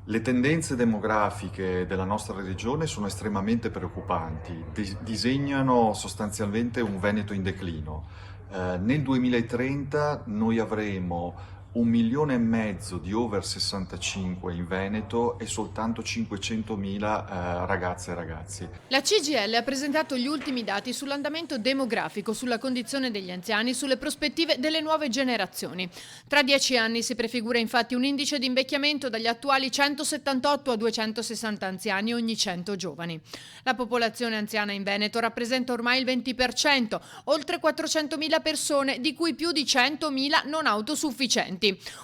Le tendenze demografiche della nostra regione sono estremamente preoccupanti, disegnano sostanzialmente un Veneto in declino. Nel 2030 noi avremo 1,5 milioni di over 65 in Veneto e soltanto 500.000 ragazze e ragazzi. La CGIL ha presentato gli ultimi dati sull'andamento demografico, sulla condizione degli anziani, sulle prospettive delle nuove generazioni. Tra 10 anni si prefigura infatti un indice di invecchiamento dagli attuali 178 a 260 anziani ogni 100 giovani. La popolazione anziana in Veneto rappresenta ormai il 20%, oltre 400.000 persone, di cui più di 100.000 non autosufficienti.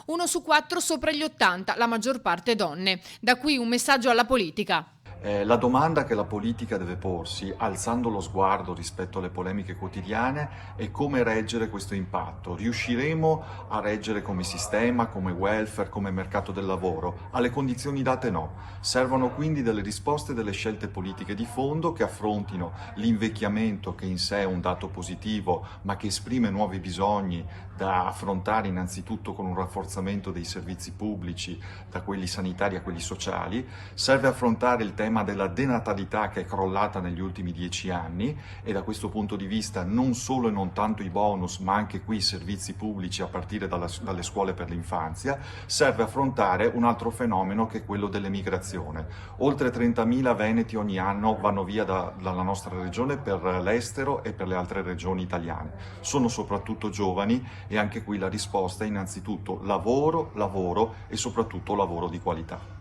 Uno su 4 sopra gli 80, la maggior parte donne. Da qui un messaggio alla politica. La domanda che la politica deve porsi, alzando lo sguardo rispetto alle polemiche quotidiane, è come reggere questo impatto. Riusciremo a reggere come sistema, come welfare, come mercato del lavoro? Alle condizioni date no. Servono quindi delle risposte e delle scelte politiche di fondo che affrontino l'invecchiamento, che in sé è un dato positivo, ma che esprime nuovi bisogni da affrontare innanzitutto con un rafforzamento dei servizi pubblici, da quelli sanitari a quelli sociali. Serve affrontare il tema della denatalità che è crollata negli ultimi 10 anni e da questo punto di vista non solo e non tanto i bonus, ma anche qui i servizi pubblici a partire dalle scuole per l'infanzia. Serve affrontare un altro fenomeno che è quello dell'emigrazione. Oltre 30.000 veneti ogni anno vanno via dalla nostra regione per l'estero e per le altre regioni italiane. Sono soprattutto giovani e anche qui la risposta è innanzitutto lavoro, lavoro e soprattutto lavoro di qualità.